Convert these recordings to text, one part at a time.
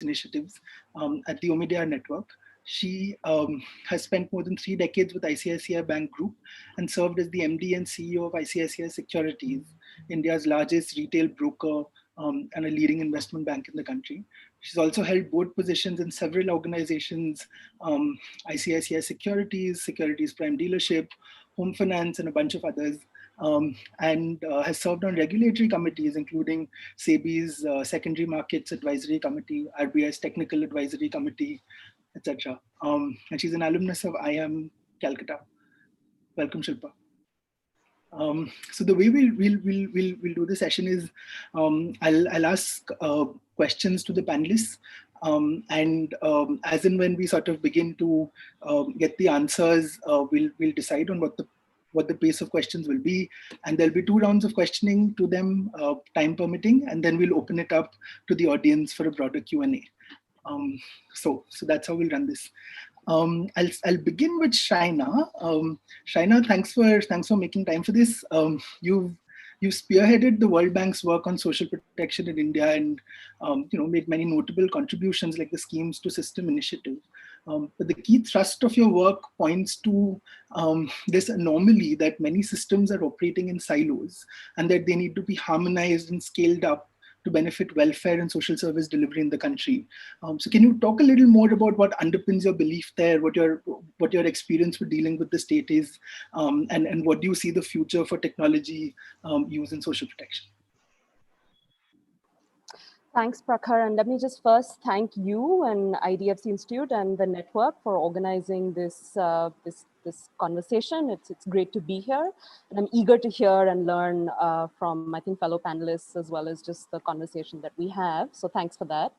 initiatives at the Omidyar Network. She has spent more than 3 decades with ICICI Bank Group and served as the MD and CEO of ICICI Securities, India's largest retail broker and a leading investment bank in the country. She's also held board positions in several organizations, ICICI Securities, Securities Prime Dealership, Home Finance, and a bunch of others. And has served on regulatory committees, including SEBI's Secondary Markets Advisory Committee, RBI's Technical Advisory Committee, etc. And she's an alumnus of IIM Calcutta. Welcome, Shilpa. So the way we'll do the session is I'll ask questions to the panelists, and as and when we sort of begin to get the answers, we'll decide on what the pace of questions will be, and there'll be 2 rounds of questioning to them, time permitting, and then we'll open it up to the audience for a broader Q&A. So that's how we'll run this. I'll begin with Shrayana. Shrayana, thanks for making time for this. You've spearheaded the World Bank's work on social protection in India, and made many notable contributions like the Schemes to System initiative. But the key thrust of your work points to this anomaly that many systems are operating in silos, and that they need to be harmonized and scaled up to benefit welfare and social service delivery in the country. So can you talk a little more about what underpins your belief there, what your experience with dealing with the state is, and what do you see the future for technology use in social protection? Thanks, Prakhar. And let me just first thank you and IDFC Institute and the network for organizing this this conversation. It's great to be here, and I'm eager to hear and learn from, I think, fellow panelists, as well as just the conversation that we have. So thanks for that.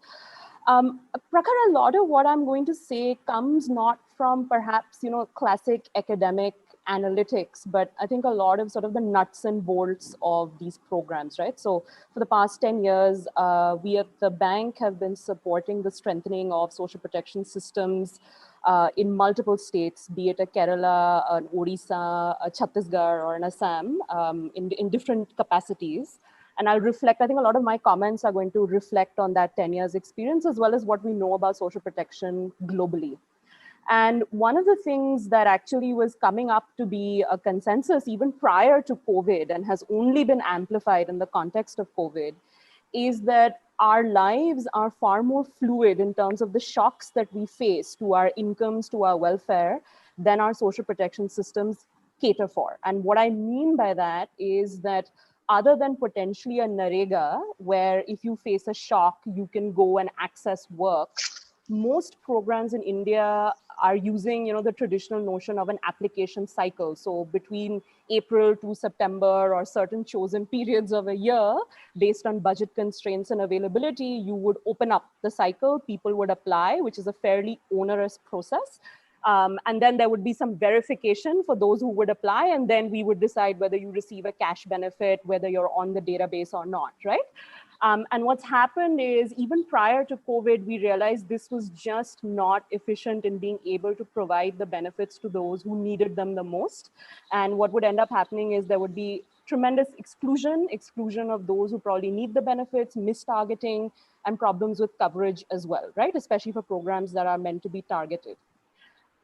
Prakhar, a lot of what I'm going to say comes not from perhaps, classic academic analytics, but I think a lot of sort of the nuts and bolts of these programs, right? So for the past 10 years, we at the bank have been supporting the strengthening of social protection systems in multiple states, be it a Kerala, an Odisha, a Chhattisgarh, or an Assam, in different capacities. And I'll reflect, I think a lot of my comments are going to reflect on that 10 years experience, as well as what we know about social protection globally. And one of the things that actually was coming up to be a consensus even prior to COVID, and has only been amplified in the context of COVID, is that our lives are far more fluid in terms of the shocks that we face to our incomes, to our welfare, than our social protection systems cater for. And what I mean by that is that other than potentially a Narega, where if you face a shock, you can go and access work, most programs in India are using, the traditional notion of an application cycle. So between April to September, or certain chosen periods of a year, based on budget constraints and availability, you would open up the cycle, people would apply, which is a fairly onerous process. And then there would be some verification for those who would apply, and then we would decide whether you receive a cash benefit, whether you're on the database or not, right? And what's happened is, even prior to COVID, we realized this was just not efficient in being able to provide the benefits to those who needed them the most. And what would end up happening is there would be tremendous exclusion of those who probably need the benefits, mistargeting, and problems with coverage as well, right? Especially for programs that are meant to be targeted.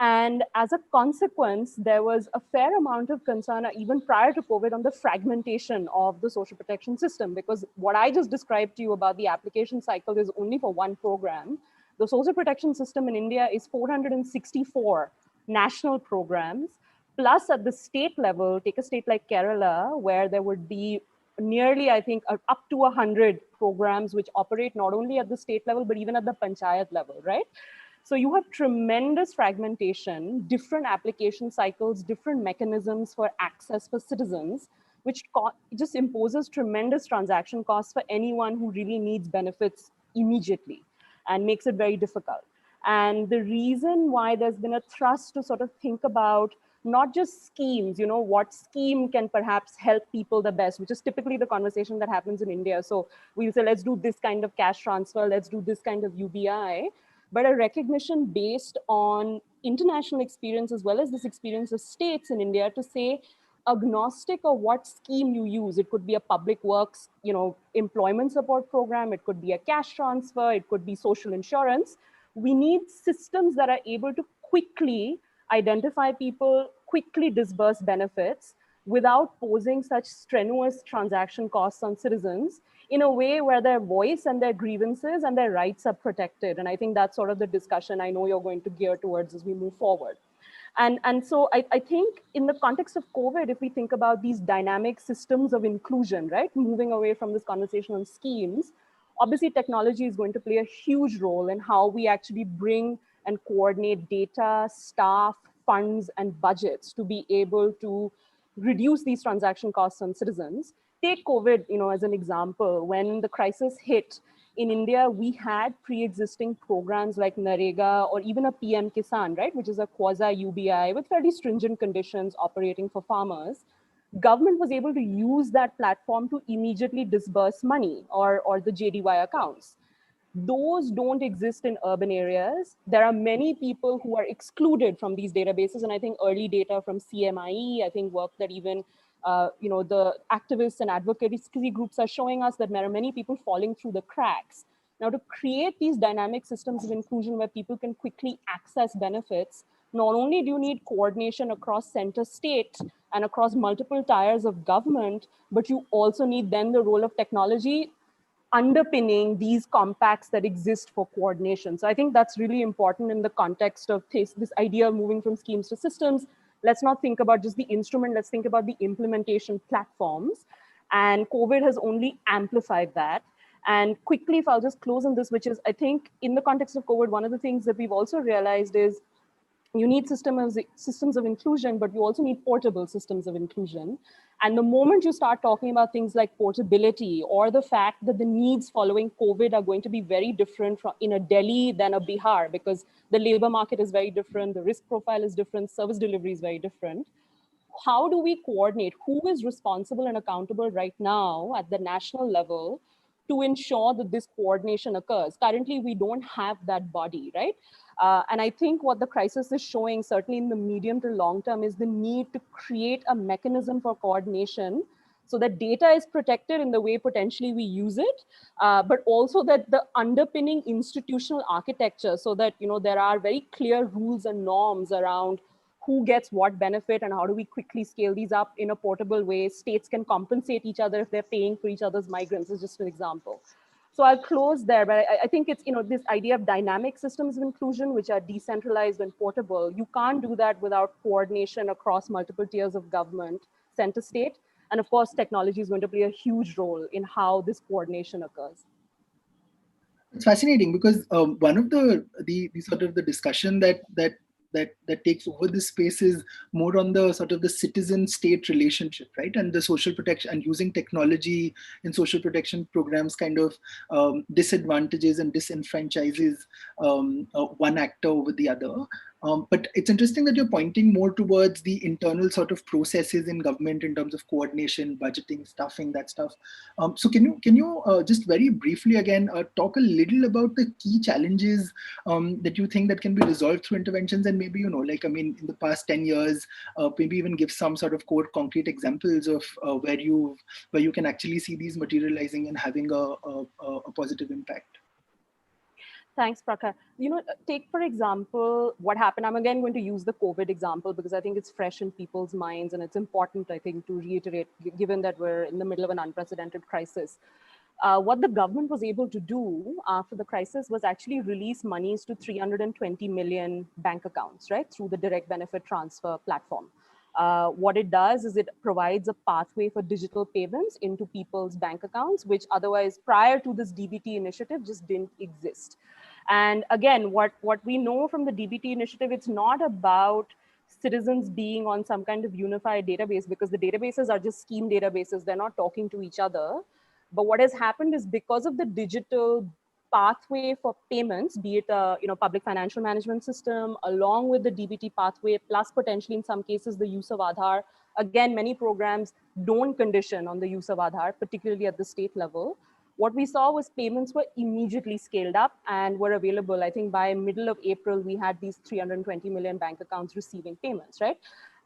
And as a consequence, there was a fair amount of concern, even prior to COVID, on the fragmentation of the social protection system, because what I just described to you about the application cycle is only for one program. The social protection system in India is 464 national programs, plus at the state level, take a state like Kerala, where there would be nearly, I think, up to 100 programs which operate not only at the state level, but even at the panchayat level, right? So you have tremendous fragmentation, different application cycles, different mechanisms for access for citizens, which just imposes tremendous transaction costs for anyone who really needs benefits immediately, and makes it very difficult. And the reason why there's been a thrust to sort of think about not just schemes, what scheme can perhaps help people the best, which is typically the conversation that happens in India. So we'll say, let's do this kind of cash transfer, let's do this kind of UBI. But a recognition based on international experience, as well as this experience of states in India, to say, agnostic of what scheme you use. It could be a public works, employment support program. It could be a cash transfer. It could be social insurance. We need systems that are able to quickly identify people, quickly disburse benefits without posing such strenuous transaction costs on citizens, in a way where their voice and their grievances and their rights are protected. And I think that's sort of the discussion I know you're going to gear towards as we move forward. And so I think in the context of COVID, if we think about these dynamic systems of inclusion, right, moving away from this conversation on schemes, obviously technology is going to play a huge role in how we actually bring and coordinate data, staff, funds, and budgets to be able to reduce these transaction costs on citizens. Take COVID, as an example. When the crisis hit in India, we had pre-existing programs like Narega or even a PM Kisan, right, which is a quasi-UBI with fairly stringent conditions operating for farmers. Government was able to use that platform to immediately disburse money or the JDY accounts. Those don't exist in urban areas. There are many people who are excluded from these databases. And I think early data from CMIE, I think work that even the activists and advocacy groups are showing us that there are many people falling through the cracks. Now, to create these dynamic systems of inclusion where people can quickly access benefits, not only do you need coordination across center state and across multiple tiers of government, but you also need then the role of technology underpinning these compacts that exist for coordination. So I think that's really important in the context of this idea of moving from schemes to systems. Let's not think about just the instrument, let's think about the implementation platforms. And COVID has only amplified that. And quickly, if I'll just close on this, which is, I think in the context of COVID, one of the things that we've also realized is you need systems of inclusion, but you also need portable systems of inclusion. And the moment you start talking about things like portability or the fact that the needs following COVID are going to be very different in a Delhi than a Bihar, because the labor market is very different, the risk profile is different, service delivery is very different. How do we coordinate? Who is responsible and accountable right now at the national level to ensure that this coordination occurs? Currently, we don't have that body, right? And I think what the crisis is showing, certainly in the medium to long term, is the need to create a mechanism for coordination so that data is protected in the way potentially we use it, but also that the underpinning institutional architecture, so that there are very clear rules and norms around who gets what benefit and how do we quickly scale these up in a portable way. States can compensate each other if they're paying for each other's migrants, is just an example. So I'll close there, but I think it's this idea of dynamic systems of inclusion, which are decentralized and portable. You can't do that without coordination across multiple tiers of government, center state. And of course, technology is going to play a huge role in how this coordination occurs. It's fascinating because one of the sort of the discussion that takes over this space is more on the sort of the citizen state relationship, right? And the social protection and using technology in social protection programs kind of disadvantages and disenfranchises one actor over the other. But it's interesting that you're pointing more towards the internal sort of processes in government in terms of coordination, budgeting, staffing, that stuff. So can you just very briefly again talk a little about the key challenges that you think that can be resolved through interventions, and maybe in the past 10 years, maybe even give some sort of concrete examples of where you can actually see these materializing and having a positive impact. Thanks, Prakhar. Take, for example, what happened. I'm again going to use the COVID example because I think it's fresh in people's minds and it's important, I think, to reiterate, given that we're in the middle of an unprecedented crisis. What the government was able to do after the crisis was actually release monies to 320 million bank accounts, right, through the direct benefit transfer platform. What it does is it provides a pathway for digital payments into people's bank accounts, which otherwise, prior to this DBT initiative, just didn't exist. And again, what we know from the DBT initiative, it's not about citizens being on some kind of unified database, because the databases are just scheme databases. They're not talking to each other. But what has happened is because of the digital pathway for payments, be it a public financial management system, along with the DBT pathway, plus potentially in some cases the use of Aadhaar. Again, many programs don't condition on the use of Aadhaar, particularly at the state level. What we saw was payments were immediately scaled up and were available. I think by middle of April, we had these 320 million bank accounts receiving payments, right?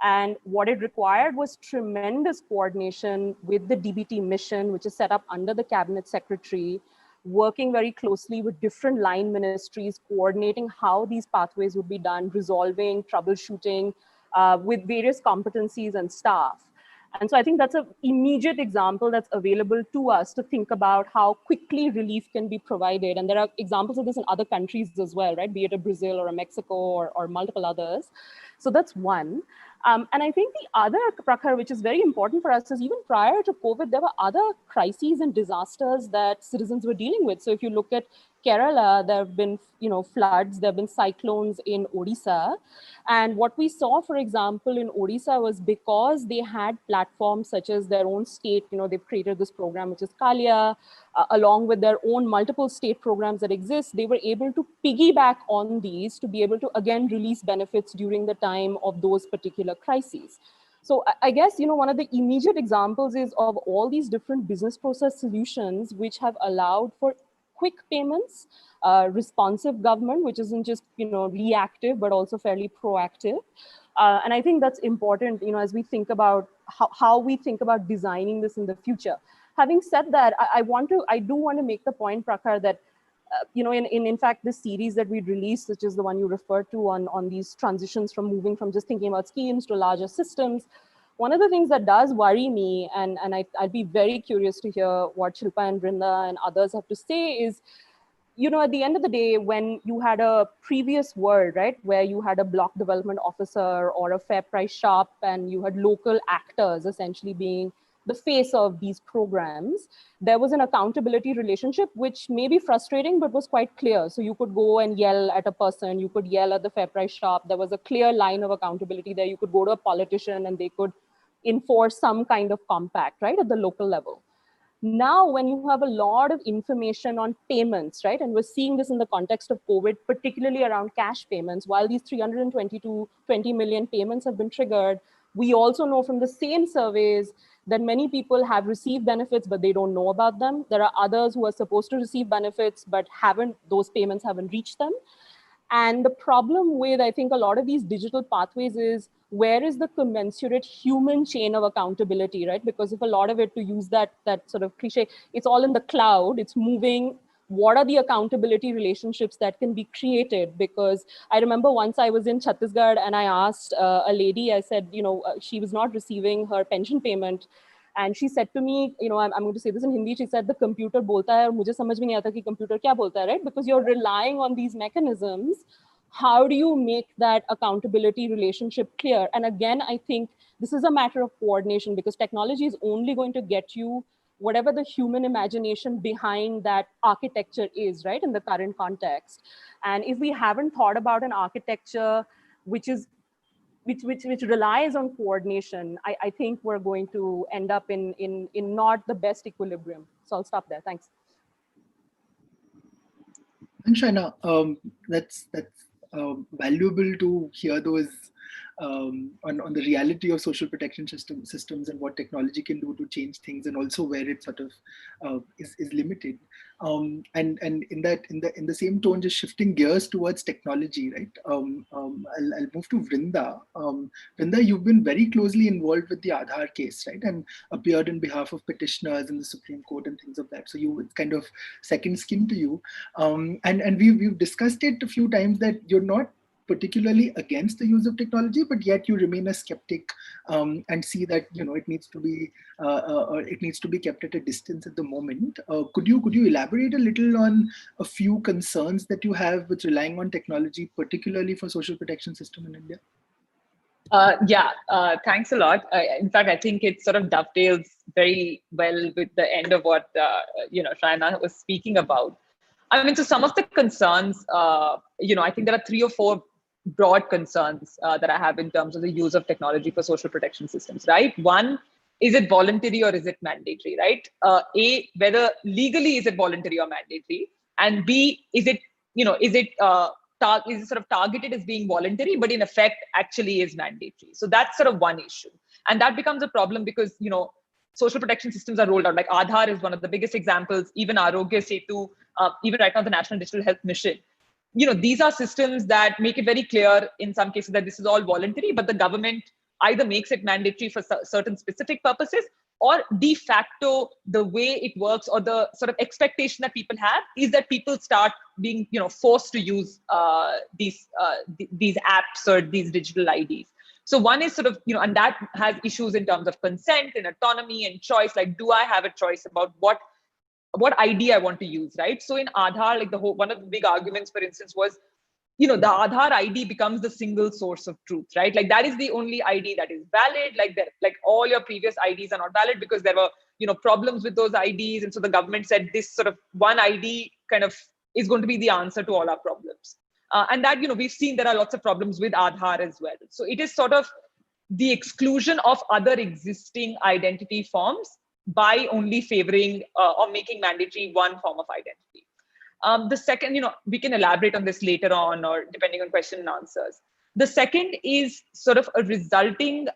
And what it required was tremendous coordination with the DBT mission, which is set up under the cabinet secretary, working very closely with different line ministries, coordinating how these pathways would be done, resolving, troubleshooting with various competencies and staff. And so I think that's an immediate example that's available to us to think about how quickly relief can be provided. And there are examples of this in other countries as well, right? Be it a Brazil or a Mexico or multiple others. So that's one. And I think the other, Prakhar, which is very important for us, is even prior to COVID, there were other crises and disasters that citizens were dealing with. So if you look at Kerala, there have been, floods, there have been cyclones in Odisha. And what we saw, for example, in Odisha was because they had platforms such as their own state, they've created this program, which is Kalia, along with their own multiple state programs that exist, they were able to piggyback on these to be able to, again, release benefits during the time of those particular crises. So I guess, one of the immediate examples is of all these different business process solutions, which have allowed for quick payments, responsive government, which isn't just, reactive, but also fairly proactive. And I think that's important, as we think about how we think about designing this in the future. Having said that, I do want to make the point, Prakhar, that in fact, this series that we released, which is the one you referred to on these transitions from moving from just thinking about schemes to larger systems, one of the things that does worry me, and I'd be very curious to hear what Shilpa and Vrinda and others have to say, is, at the end of the day, when you had a previous world, right, where you had a block development officer or a fair price shop, and you had local actors essentially being the face of these programs, there was an accountability relationship, which may be frustrating, but was quite clear. So you could go and yell at a person, you could yell at the fair price shop. There was a clear line of accountability there. You could go to a politician and they could enforce some kind of compact, right, at the local level. Now, when you have a lot of information on payments, right, and we're seeing this in the context of COVID, particularly around cash payments, while these 20 million payments have been triggered, we also know from the same surveys that many people have received benefits, but they don't know about them. There are others who are supposed to receive benefits, but those payments haven't reached them. And the problem with, I think, a lot of these digital pathways is, where is the commensurate human chain of accountability, right? Because if a lot of it, to use that sort of cliche, it's all in the cloud, it's moving. What are the accountability relationships that can be created? Because I remember once I was in Chhattisgarh and I asked a lady, I said, she was not receiving her pension payment. And she said to me, I'm going to say this in Hindi. She said, the computer bolta hai, aur mujhe samajh mein nahi aata ki computer kya bolta hai, right? Because you're relying on these mechanisms. How do you make that accountability relationship clear? And again, I think this is a matter of coordination, because technology is only going to get you whatever the human imagination behind that architecture is, right, in the current context. And if we haven't thought about an architecture which relies on coordination, I think we're going to end up in not the best equilibrium. So I'll stop there. Thanks. Thanks, Shrayana. That's valuable to hear those on the reality of social protection systems and what technology can do to change things, and also where it sort of is limited. And in the same tone, just shifting gears towards technology, right? I'll move to Vrinda. Vrinda, you've been very closely involved with the Aadhaar case, right? And appeared on behalf of petitioners in the Supreme Court and things of that. So it's kind of second skin to you. And we've discussed it a few times that you're not particularly against the use of technology, but yet you remain a skeptic and see that it needs to be kept at a distance at the moment. Could you elaborate a little on a few concerns that you have with relying on technology, particularly for social protection system in India? Thanks a lot. In fact, I think it sort of dovetails very well with the end of what Shrayana was speaking about. I mean, so some of the concerns, I think there are 3 or 4 broad concerns that I have in terms of the use of technology for social protection systems, right? One, is it voluntary or is it mandatory, right? A, whether legally is it voluntary or mandatory? And B, is it sort of targeted as being voluntary, but in effect actually is mandatory? So that's sort of one issue. And that becomes a problem because, social protection systems are rolled out. Like Aadhaar is one of the biggest examples, even Arogya Setu, even right now the National Digital Health Mission. These are systems that make it very clear in some cases that this is all voluntary, but the government either makes it mandatory for certain specific purposes, or de facto the way it works, or the sort of expectation that people have is that people start being forced to use these apps or these digital IDs. So one is sort of, and that has issues in terms of consent and autonomy and choice. Like, do I have a choice about what ID I want to use, right? So in Aadhaar, like one of the big arguments, for instance, was, the Aadhaar ID becomes the single source of truth, right? Like that is the only ID that is valid. Like all your previous IDs are not valid because there were, problems with those IDs. And so the government said this sort of one ID kind of is going to be the answer to all our problems. And that, we've seen there are lots of problems with Aadhaar as well. So it is sort of the exclusion of other existing identity forms by only favoring or making mandatory one form of identity. The second, we can elaborate on this later on, or depending on question and answers. The second is sort of a resulting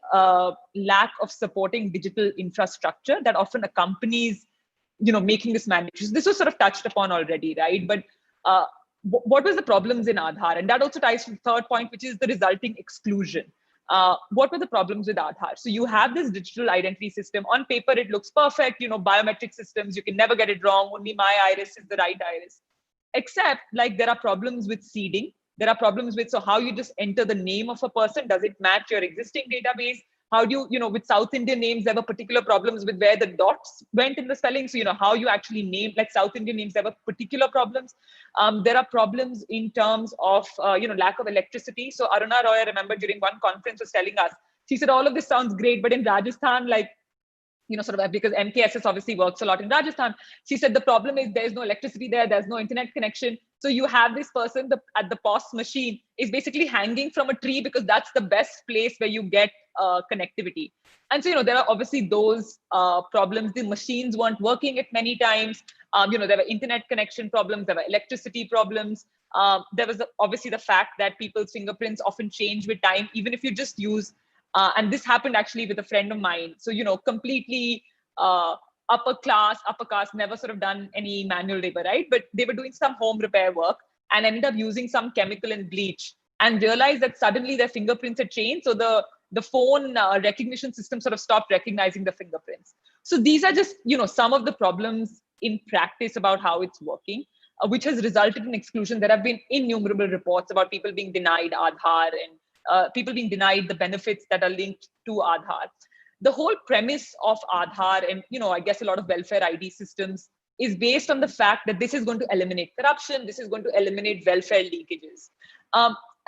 lack of supporting digital infrastructure that often accompanies, making this mandatory. So this was sort of touched upon already, right? But what was the problems in Aadhaar? And that also ties to the third point, which is the resulting exclusion. What were the problems with Aadhaar? So you have this digital identity system. On paper, it looks perfect. Biometric systems, you can never get it wrong. Only my iris is the right iris. Except, like, there are problems with seeding. There are problems with, so how you just enter the name of a person. Does it match your existing database? How do you, with South Indian names, there were particular problems with where the dots went in the spelling. So, how you actually name, like South Indian names, there were particular problems. There are problems in terms of, lack of electricity. So Aruna Roy, I remember during one conference was telling us, she said, all of this sounds great, but in Rajasthan, like, sort of, because MKSS obviously works a lot in Rajasthan. She said the problem is there's no electricity there, there's no internet connection. So you have this person at the POS machine is basically hanging from a tree because that's the best place where you get connectivity. And so, there are obviously those problems. The machines weren't working at many times. There were internet connection problems, there were electricity problems. There was obviously the fact that people's fingerprints often change with time, even if you just use and this happened actually with a friend of mine. So, completely upper caste, never sort of done any manual labor, right? But they were doing some home repair work and ended up using some chemical and bleach and realized that suddenly their fingerprints had changed. So the phone recognition system sort of stopped recognizing the fingerprints. So these are just, some of the problems in practice about how it's working, which has resulted in exclusion. There have been innumerable reports about people being denied Aadhaar and people being denied the benefits that are linked to Aadhaar. The whole premise of Aadhaar and, I guess a lot of welfare ID systems is based on the fact that this is going to eliminate corruption. This is going to eliminate welfare leakages.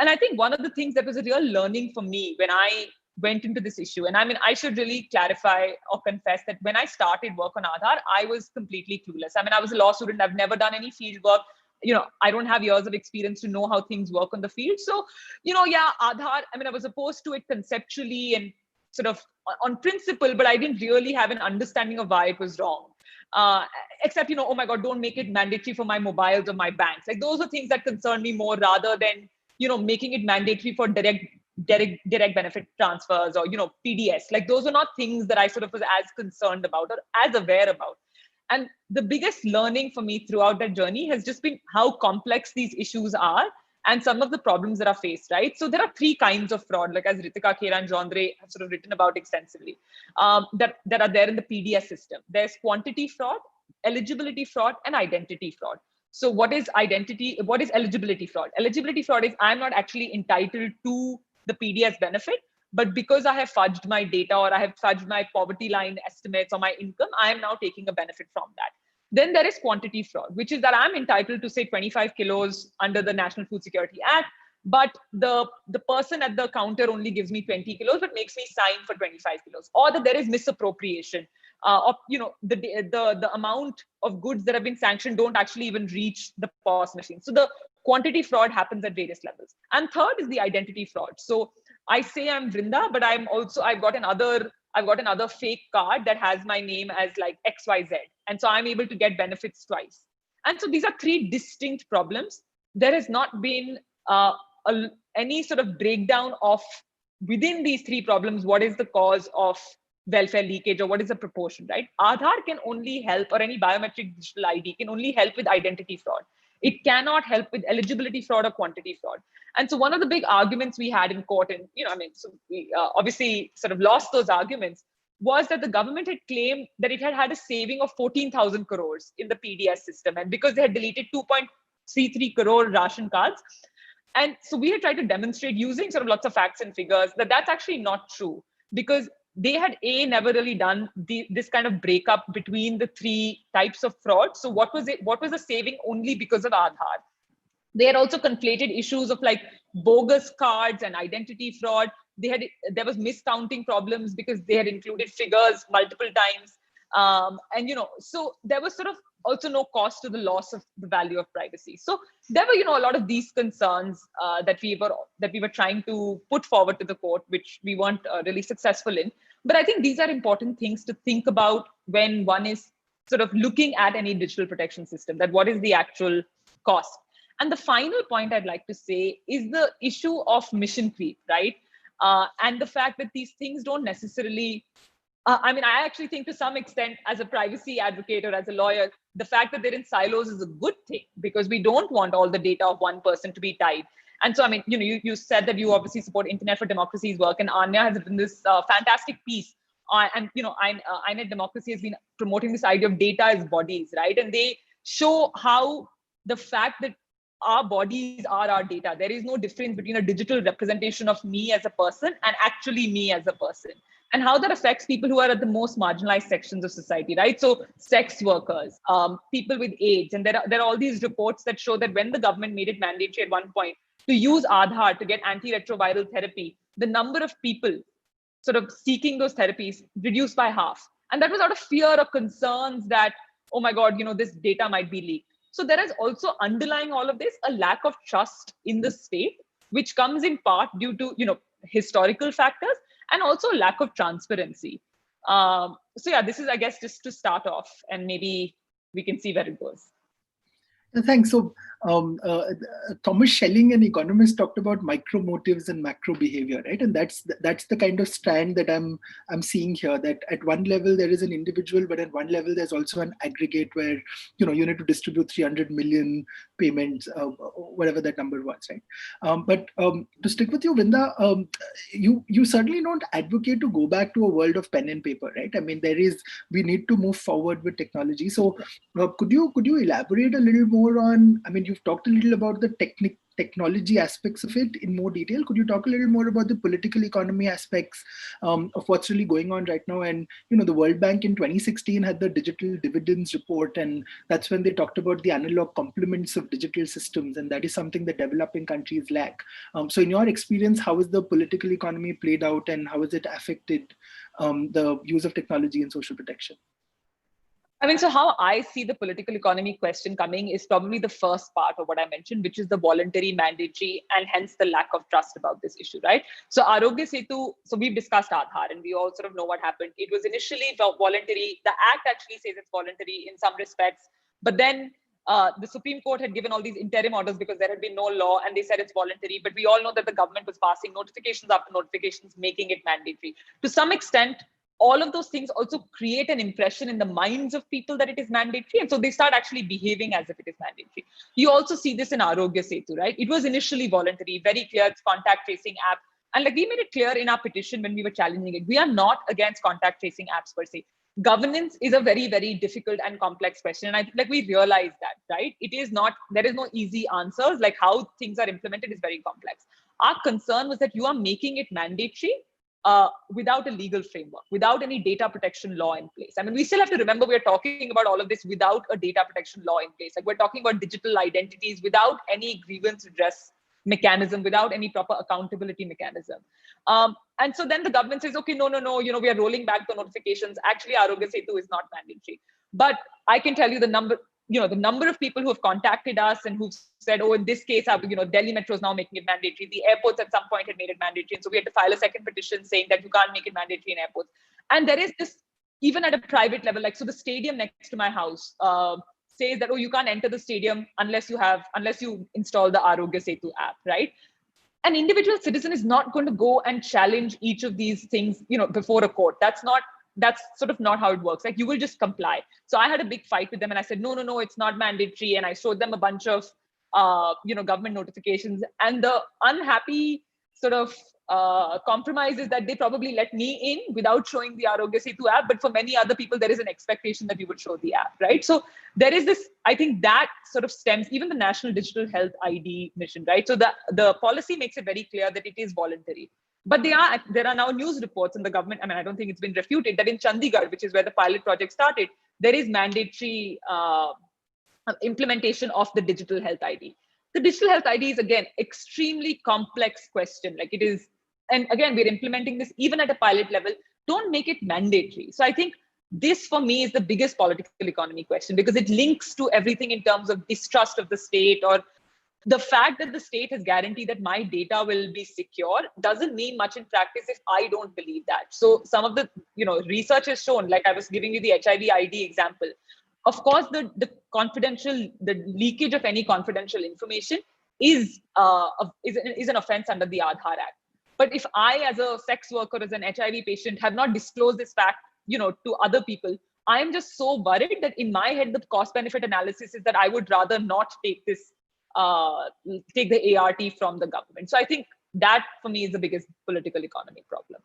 And I think one of the things that was a real learning for me when I went into this issue, and I mean, I should really clarify or confess that when I started work on Aadhaar, I was completely clueless. I mean, I was a law student. I've never done any field work. I don't have years of experience to know how things work on the field. So, Aadhaar, I mean, I was opposed to it conceptually and sort of on principle, but I didn't really have an understanding of why it was wrong. Except, oh my God, don't make it mandatory for my mobiles or my banks. Like those are things that concern me more rather than, making it mandatory for direct benefit transfers or, PDS. Like those are not things that I sort of was as concerned about or as aware about. And the biggest learning for me throughout that journey has just been how complex these issues are and some of the problems that are faced, right? So there are three kinds of fraud, like as Ritika, Khera, and Jandre have sort of written about extensively, that are there in the PDS system. There's quantity fraud, eligibility fraud, and identity fraud. So what is eligibility fraud? Eligibility fraud is I'm not actually entitled to the PDS benefit, but because I have fudged my data or I have fudged my poverty line estimates or my income, I am now taking a benefit from that. Then there is quantity fraud, which is that I'm entitled to say 25 kilos under the National Food Security Act, but the person at the counter only gives me 20 kilos, but makes me sign for 25 kilos. Or that there is misappropriation of, the amount of goods that have been sanctioned don't actually even reach the POS machine. So the quantity fraud happens at various levels. And third is the identity fraud. So I say I'm Vrinda, but I've got another fake card that has my name as like XYZ. And so I'm able to get benefits twice. And so these are three distinct problems. There has not been any sort of breakdown of within these three problems, what is the cause of welfare leakage or what is the proportion, right? Aadhaar can only help, or any biometric digital ID can only help with identity fraud. It cannot help with eligibility fraud or quantity fraud. And so one of the big arguments we had in court, and so we obviously sort of lost those arguments, was that the government had claimed that it had had a saving of 14,000 crores in the PDS system, and because they had deleted 2.33 crore ration cards. And so we had tried to demonstrate using sort of lots of facts and figures that that's actually not true, because they had never really done this kind of breakup between the three types of fraud. So what was the saving only because of Aadhaar? They had also conflated issues of like bogus cards and identity fraud. There was miscounting problems because they had included figures multiple times. So there was sort of also no cost to the loss of the value of privacy. So there were, a lot of these concerns that we were trying to put forward to the court, which we weren't really successful in. But I think these are important things to think about when one is sort of looking at any digital protection system, that what is the actual cost. And the final point I'd like to say is the issue of mission creep, right? And the fact that these things don't necessarily, I actually think to some extent, as a privacy advocate or as a lawyer, the fact that they're in silos is a good thing, because we don't want all the data of one person to be tied. And so, you said that you obviously support Internet for Democracy's work, and Anya has written this fantastic piece. INET Democracy has been promoting this idea of data as bodies, right? And they show how the fact that our bodies are our data. There is no difference between a digital representation of me as a person and actually me as a person, and how that affects people who are at the most marginalized sections of society, right? So sex workers, people with AIDS. And there are all these reports that show that when the government made it mandatory at one point to use Aadhaar to get antiretroviral therapy, the number of people sort of seeking those therapies reduced by half. And that was out of fear or concerns that, oh my God, this data might be leaked. So there is also underlying all of this a lack of trust in the state, which comes in part due to historical factors and also lack of transparency. So yeah, this is, I guess, just to start off, and maybe we can see where it goes. Thanks. So Thomas Schelling, an economist, talked about micro motives and macro behavior, right? And that's the kind of strand that I'm seeing here. That at one level there is an individual, but at one level there's also an aggregate where you need to distribute 300 million payments, whatever that number was, right? But to stick with you, Vrinda, you certainly don't advocate to go back to a world of pen and paper, right? We need to move forward with technology. So could you elaborate a little more on, you've talked a little about the technology aspects of it in more detail. Could you talk a little more about the political economy aspects of what's really going on right now? And, the World Bank in 2016 had the digital dividends report, and that's when they talked about the analog complements of digital systems. And that is something that developing countries lack. So in your experience, how has the political economy played out, and how has it affected the use of technology in social protection? So how I see the political economy question coming is probably the first part of what I mentioned, which is the voluntary, mandatory, and hence the lack of trust about this issue, right? So Arogya Setu, so we've discussed Aadhaar and we all sort of know what happened. It was initially voluntary. The act actually says it's voluntary in some respects, but then the Supreme Court had given all these interim orders because there had been no law, and they said it's voluntary. But we all know that the government was passing notifications after notifications, making it mandatory. To some extent, all of those things also create an impression in the minds of people that it is mandatory. And so they start actually behaving as if it is mandatory. You also see this in Arogya Setu, right? It was initially voluntary, very clear, it's contact tracing app. And like we made it clear in our petition when we were challenging it, we are not against contact tracing apps per se. Governance is a very, very difficult and complex question. And I think we realize that, right? There is no easy answers. Like how things are implemented is very complex. Our concern was that you are making it mandatory without a legal framework, without any data protection law in place. We still have to remember we're talking about all of this without a data protection law in place. Like we're talking about digital identities without any grievance redress mechanism, without any proper accountability mechanism. And so then the government says, okay, no, we are rolling back the notifications. Actually, Arogya Setu is not mandatory. But I can tell you the number of people who have contacted us and who've said, oh, in this case, Delhi Metro is now making it mandatory. The airports at some point had made it mandatory. And so we had to file a second petition saying that you can't make it mandatory in airports. And there is this, even at a private level, like, so the stadium next to my house says that, oh, you can't enter the stadium unless you install the Arogya Setu app, right? An individual citizen is not going to go and challenge each of these things, before a court. That's not that's sort of not how it works. Like, you will just comply. So I had a big fight with them, and I said, no, it's not mandatory. And I showed them a bunch of, government notifications, and the unhappy sort of compromise is that they probably let me in without showing the Arogya Setu app. But for many other people, there is an expectation that you would show the app, right? So there is this, I think that sort of stems, even the National Digital Health ID mission, right? So the policy makes it very clear that it is voluntary. But there are now news reports in the government, I mean, I don't think it's been refuted, that in Chandigarh, which is where the pilot project started, there is mandatory implementation of the digital health ID. The digital health ID is, again, extremely complex question. Like, it is, and again, we're implementing this even at a pilot level. Don't make it mandatory. So I think this, for me, is the biggest political economy question, because it links to everything in terms of distrust of the state, or the fact that the state has guaranteed that my data will be secure doesn't mean much in practice if I don't believe that. So some of the research has shown, like I was giving you the HIV ID example. Of course, the leakage of any confidential information is an offense under the Aadhaar Act. But if I, as a sex worker, as an HIV patient, have not disclosed this fact, to other people, I am just so worried that in my head, the cost-benefit analysis is that I would rather not take this, take the ART from the government. So I think that, for me, is the biggest political economy problem.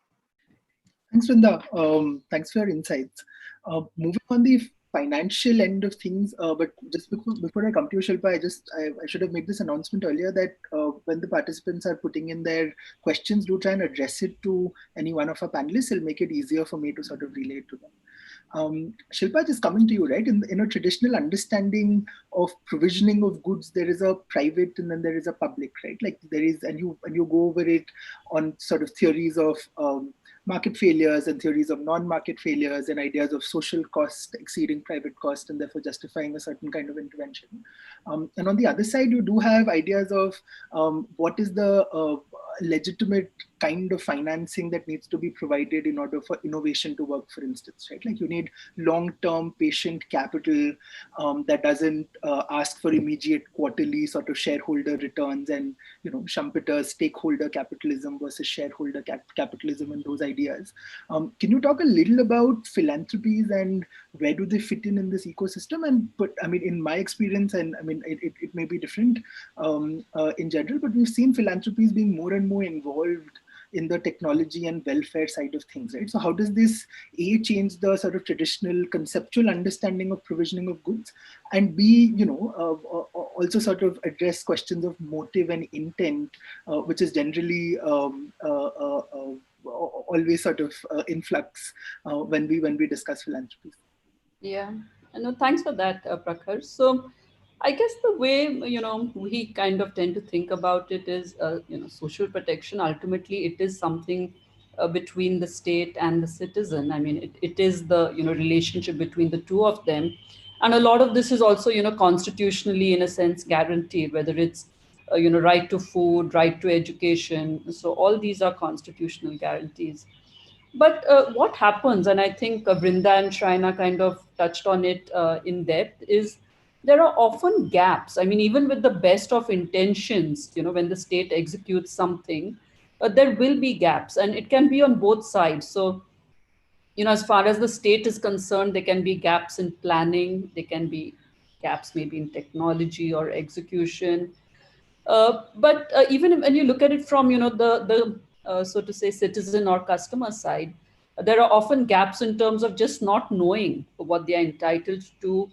Thanks, Vrinda. Thanks for your insights. Moving on the financial end of things, but just before I come to you, Shilpa, I should have made this announcement earlier that when the participants are putting in their questions, do try and address it to any one of our panelists. It'll make it easier for me to sort of relate to them. Shilpa, just coming to you, right? In a traditional understanding of provisioning of goods, there is a private and then there is a public, right? Like there is, and you go over it on sort of theories of market failures and theories of non-market failures and ideas of social cost exceeding private cost and therefore justifying a certain kind of intervention. And on the other side, you do have ideas of what is the legitimate kind of financing that needs to be provided in order for innovation to work, for instance, right? Like you need long-term patient capital that doesn't ask for immediate quarterly sort of shareholder returns and, Schumpeter's stakeholder capitalism versus shareholder capitalism and those ideas. Can you talk a little about philanthropies and where do they fit in this ecosystem? But I mean, in my experience, and I mean, it may be different in general, but we've seen philanthropies being more and more involved in the technology and welfare side of things, right? So how does this change the sort of traditional conceptual understanding of provisioning of goods, and B, also sort of address questions of motive and intent, which is generally always sort of in flux when we discuss philanthropy. Yeah, no, thanks for that, Prakhar. So I guess the way, we kind of tend to think about it is, social protection, ultimately, it is something between the state and the citizen. I mean, it is the, relationship between the two of them. And a lot of this is also, constitutionally, in a sense, guaranteed, whether it's, right to food, right to education. So all these are constitutional guarantees. But what happens, and I think Vrinda and Shrayana kind of touched on it in depth, is there are often gaps. I mean, even with the best of intentions, when the state executes something, there will be gaps, and it can be on both sides. So, as far as the state is concerned, there can be gaps in planning, there can be gaps maybe in technology or execution. But even when you look at it from, the so to say, citizen or customer side, there are often gaps in terms of just not knowing what they are entitled to,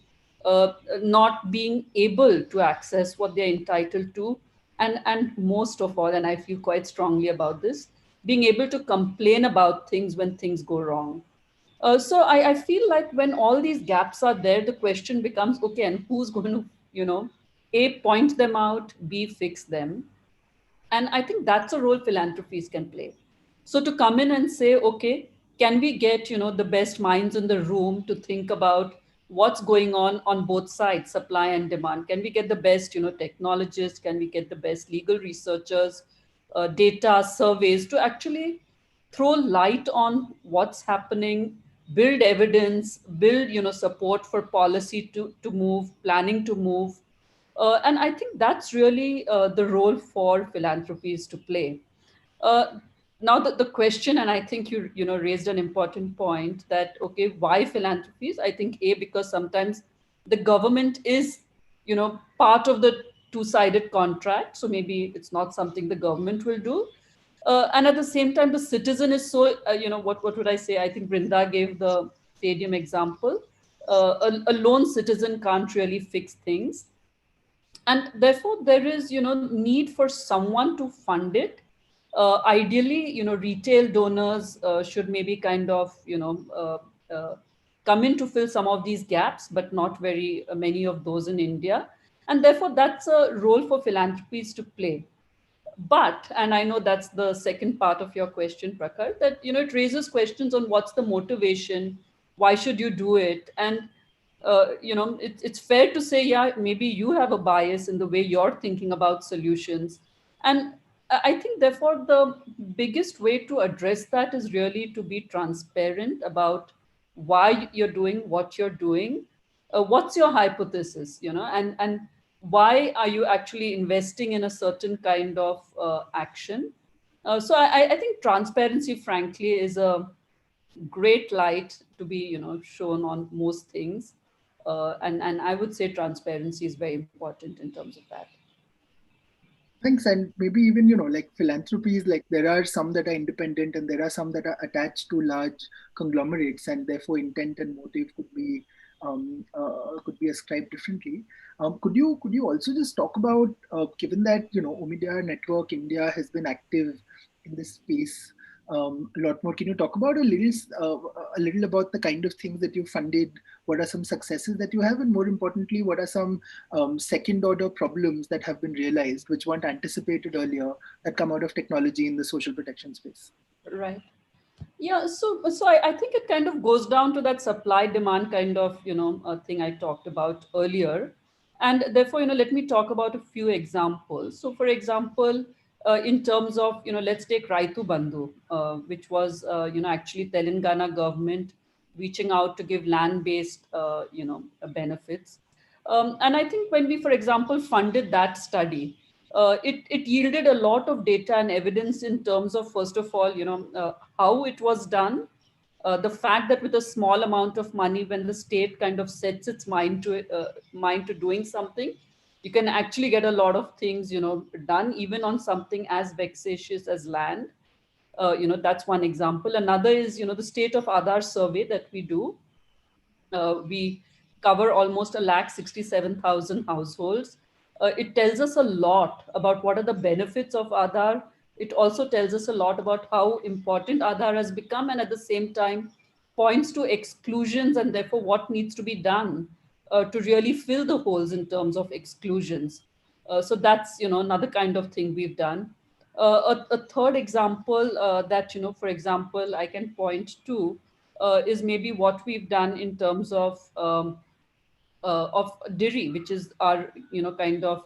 not being able to access what they're entitled to, and most of all, and I feel quite strongly about this, being able to complain about things when things go wrong. So I feel like when all these gaps are there, the question becomes, okay, and who's going to, A, point them out, B, fix them. And I think that's a role philanthropies can play. So to come in and say, okay, can we get, the best minds in the room to think about what's going on both sides, supply and demand? Can we get the best, technologists? Can we get the best legal researchers, data surveys to actually throw light on what's happening, build evidence, build, support for policy to move, planning to move. And I think that's really the role for philanthropies to play. Uh, now the question, and I think you know raised an important point, that okay, why philanthropies? I think because sometimes the government is, you know, part of the two-sided contract, so maybe it's not something the government will do. And at the same time, the citizen is so, you know, what would I say? I think Vrinda gave the stadium example. A lone citizen can't really fix things, and therefore there is, you know, need for someone to fund it. Ideally, you know, retail donors should maybe kind of, you know, come in to fill some of these gaps, but not very many of those in India. And therefore that's a role for philanthropies to play. But, and I know that's the second part of your question, Prakhar, that, you know, it raises questions on what's the motivation, why should you do it? And you know, it's fair to say, yeah, maybe you have a bias in the way you're thinking about solutions. And I think therefore the biggest way to address that is really to be transparent about why you're doing what you're doing. What's your hypothesis, you know, and why are you actually investing in a certain kind of action? So I think transparency, frankly, is a great light to be, you know, shown on most things. And I would say transparency is very important in terms of that. Thanks. And maybe even, like philanthropies, like there are some that are independent and there are some that are attached to large conglomerates, and therefore intent and motive could be ascribed differently. Could you also just talk about, given that, Omidyar Network India has been active in this space a lot more. Can you talk about a little about the kind of things that you funded? What are some successes that you have, and more importantly, what are some second order problems that have been realized which weren't anticipated earlier that come out of technology in the social protection space? Right. Yeah, so I think it kind of goes down to that supply demand kind of, you know, thing I talked about earlier. And therefore, you know, let me talk about a few examples. So for example, in terms of, you know, let's take Raitu Bandhu, which was, you know, actually Telangana government reaching out to give land-based, you know, benefits. And I think when we, for example, funded that study, it yielded a lot of data and evidence in terms of, first of all, you know, how it was done, the fact that with a small amount of money, when the state kind of sets its mind to doing something, you can actually get a lot of things, you know, done, even on something as vexatious as land. You know, that's one example. Another is, you know, the state of Aadhaar survey that we do. We cover almost 167,000 households. It tells us a lot about what are the benefits of Aadhaar. It also tells us a lot about how important Aadhaar has become, and at the same time points to exclusions and therefore what needs to be done to really fill the holes in terms of exclusions. So that's, you know, another kind of thing we've done. A third example that, you know, for example, I can point to is maybe what we've done in terms of DIRI, which is our, you know, kind of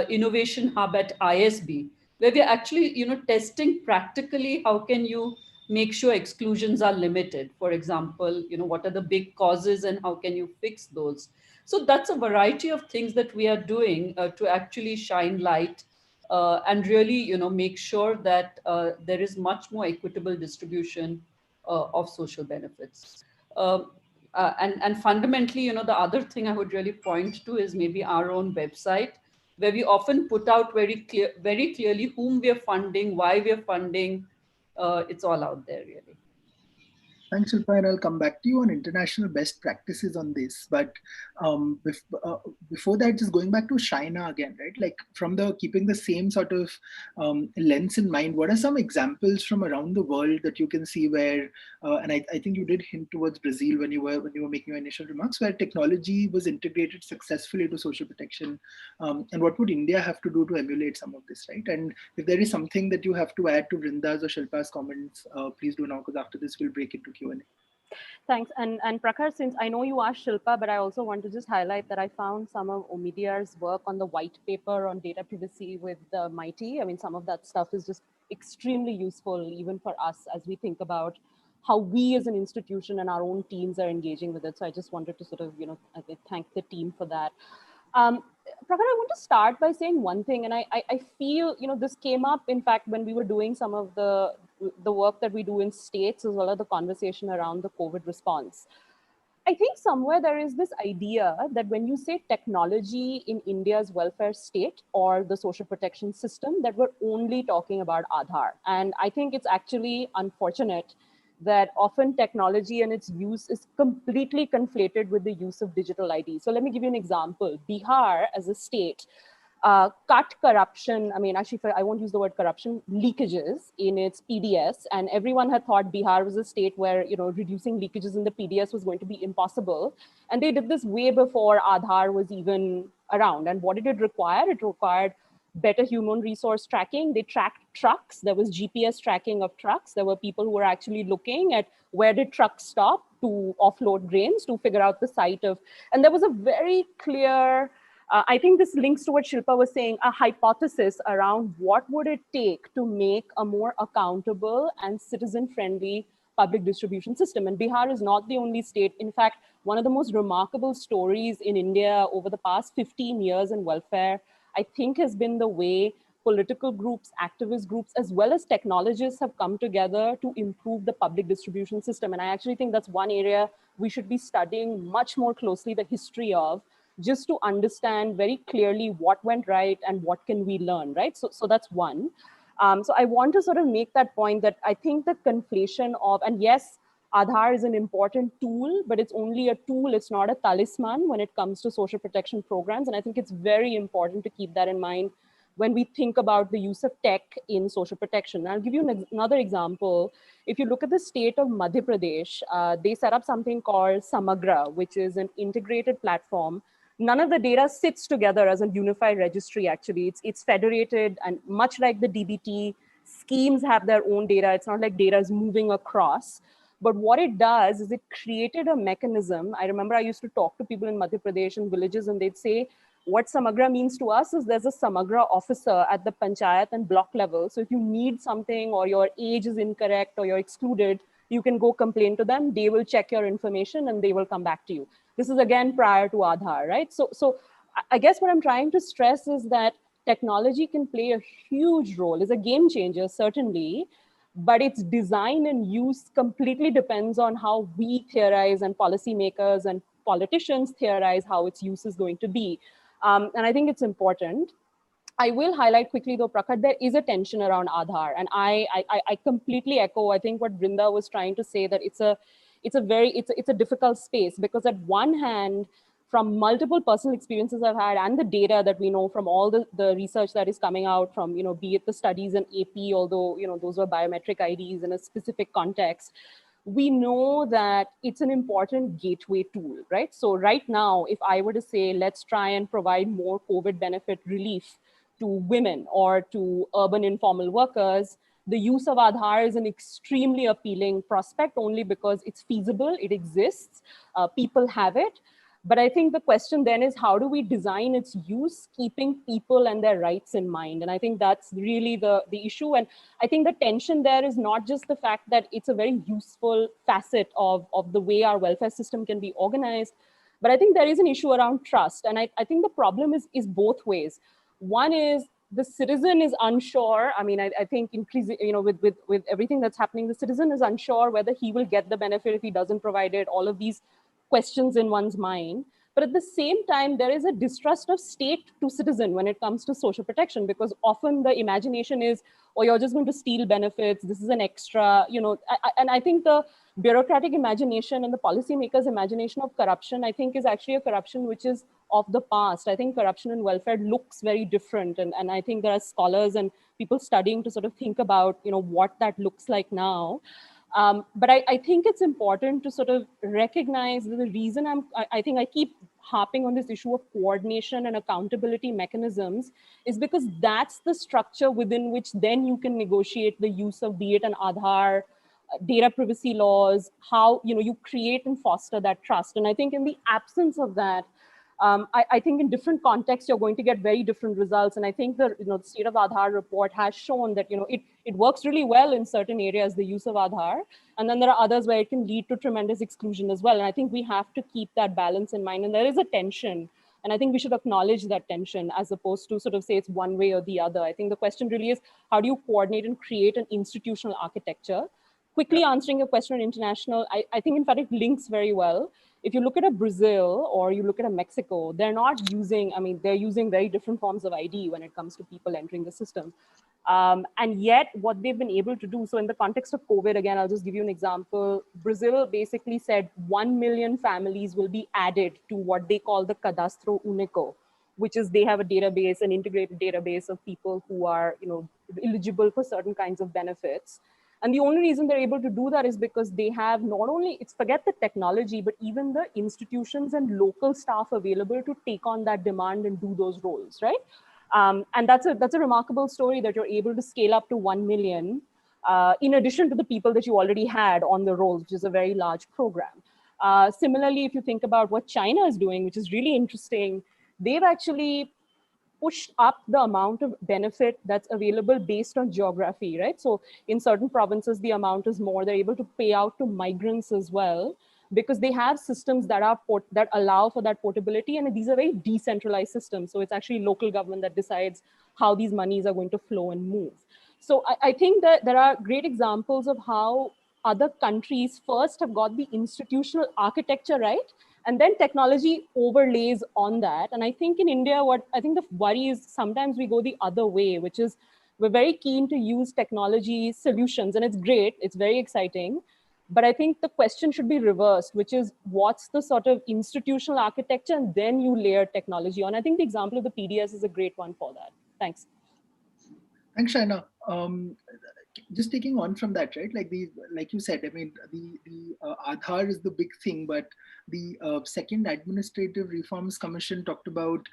innovation hub at ISB, where we're actually, you know, testing practically how can you make sure exclusions are limited. For example, you know, what are the big causes and how can you fix those? So that's a variety of things that we are doing to actually shine light and really, you know, make sure that there is much more equitable distribution of social benefits. Um, and fundamentally, you know, the other thing I would really point to is maybe our own website, where we often put out very clearly whom we are funding, why we are funding. It's all out there, really. Thanks, Shilpa, and I'll come back to you on international best practices on this. But before that, just going back to Shrayana again, right? Like from the keeping the same sort of lens in mind, what are some examples from around the world that you can see where, and I think you did hint towards Brazil when you were making your initial remarks, where technology was integrated successfully to social protection, and what would India have to do to emulate some of this, right? And if there is something that you have to add to Vrinda's or Shilpa's comments, please do now, because after this we'll break into Q&A. Thanks. And Prakhar, since I know you asked Shilpa, but I also want to just highlight that I found some of Omidyar's work on the white paper on data privacy with Mighty. I mean, some of that stuff is just extremely useful, even for us as we think about how we as an institution and our own teams are engaging with it. So I just wanted to sort of, thank the team for that. Prakhar, I want to start by saying one thing, and I feel, this came up, in fact, when we were doing some of the the work that we do in states, as well as the conversation around the COVID response. I think somewhere there is this idea that when you say technology in India's welfare state or the social protection system, that we're only talking about Aadhaar. And I think it's actually unfortunate that often technology and its use is completely conflated with the use of digital ID. So let me give you an example. Bihar as a state cut corruption, I mean, actually, I won't use the word corruption, leakages in its PDS. And everyone had thought Bihar was a state where, reducing leakages in the PDS was going to be impossible. And they did this way before Aadhaar was even around. And what did it require? It required better human resource tracking. They tracked trucks. There was GPS tracking of trucks. There were people who were actually looking at where did trucks stop to offload grains to figure out the site of, and there was a very clear, I think this links to what Shilpa was saying, a hypothesis around what would it take to make a more accountable and citizen-friendly public distribution system. And Bihar is not the only state. In fact, one of the most remarkable stories in India over the past 15 years in welfare, I think, has been the way political groups, activist groups, as well as technologists have come together to improve the public distribution system. And I actually think that's one area we should be studying much more closely the history of, just to understand very clearly what went right and what can we learn, right? So that's one. So I want to sort of make that point that I think the conflation of, and yes, Aadhaar is an important tool, but it's only a tool, it's not a talisman when it comes to social protection programs. And I think it's very important to keep that in mind when we think about the use of tech in social protection. And I'll give you another example. If you look at the state of Madhya Pradesh, they set up something called Samagra, which is an integrated platform. None of the data sits together as a unified registry, actually. It's federated, and much like the DBT, schemes have their own data. It's not like data is moving across. But what it does is it created a mechanism. I remember I used to talk to people in Madhya Pradesh and villages, and they'd say, what Samagra means to us is there's a Samagra officer at the panchayat and block level. So if you need something or your age is incorrect or you're excluded, you can go complain to them. They will check your information and they will come back to you. This is again prior to Aadhaar, right? So I guess what I'm trying to stress is that technology can play a huge role, is a game changer, certainly, but its design and use completely depends on how we theorize and policymakers and politicians theorize how its use is going to be. And I think it's important. I will highlight quickly though, Prakhar, there is a tension around Aadhaar. And I completely echo, I think what Vrinda was trying to say, that it's a difficult space, because at one hand, from multiple personal experiences I've had and the data that we know from all the research that is coming out from, be it the studies in AP, although, those were biometric IDs in a specific context, we know that it's an important gateway tool, right? So right now, if I were to say, let's try and provide more COVID benefit relief to women or to urban informal workers, the use of Aadhaar is an extremely appealing prospect only because it's feasible, it exists, people have it. But I think the question then is, how do we design its use, keeping people and their rights in mind? And I think that's really the issue. And I think the tension there is not just the fact that it's a very useful facet of the way our welfare system can be organized, but I think there is an issue around trust. And I think the problem is both ways. One is the citizen is unsure. I mean, I think increasing, with everything that's happening, the citizen is unsure whether he will get the benefit if he doesn't provide it, all of these questions in one's mind. But at the same time, there is a distrust of state to citizen when it comes to social protection, because often the imagination is, oh, you're just going to steal benefits, this is an extra, and I think the bureaucratic imagination and the policymakers' imagination of corruption, I think, is actually a corruption which is of the past. I think corruption in welfare looks very different. And I think there are scholars and people studying to sort of think about, what that looks like now. But I think it's important to sort of recognize that the reason I think I keep harping on this issue of coordination and accountability mechanisms is because that's the structure within which then you can negotiate the use of, be it an Aadhaar, data privacy laws, how you create and foster that trust. And I think in the absence of that, I think in different contexts, you're going to get very different results. And I think the State of Aadhaar report has shown that it works really well in certain areas, the use of Aadhaar. And then there are others where it can lead to tremendous exclusion as well. And I think we have to keep that balance in mind. And there is a tension. And I think we should acknowledge that tension as opposed to sort of say it's one way or the other. I think the question really is, how do you coordinate and create an institutional architecture? Quickly answering your question on international, I think in fact it links very well. If you look at a Brazil or you look at a Mexico, they're not using, I mean, they're using very different forms of ID when it comes to people entering the system. And yet what they've been able to do, so in the context of COVID, again, I'll just give you an example. Brazil basically said 1 million families will be added to what they call the Cadastro Único, which is they have a database, an integrated database of people who are, you know, eligible for certain kinds of benefits. And the only reason they're able to do that is because they have not only, it's forget the technology, but even the institutions and local staff available to take on that demand and do those roles, right? And that's a remarkable story that you're able to scale up to 1 million, in addition to the people that you already had on the rolls, which is a very large program. Similarly, if you think about what China is doing, which is really interesting, they've actually pushed up the amount of benefit that's available based on geography, right? So in certain provinces, the amount is more. They're able to pay out to migrants as well, because they have systems that are that allow for that portability, and these are very decentralized systems. So it's actually local government that decides how these monies are going to flow and move. So I think that there are great examples of how other countries first have got the institutional architecture right, and then technology overlays on that. And I think in India, what I think the worry is sometimes we go the other way, which is we're very keen to use technology solutions, and it's great, it's very exciting. But I think the question should be reversed, which is what's the sort of institutional architecture, and then you layer technology on. I think the example of the PDS is a great one for that. Thanks. Thanks, Shrayana. Just taking on from that, right? Like you said, I mean, the Aadhaar is the big thing, but the second Administrative Reforms Commission talked about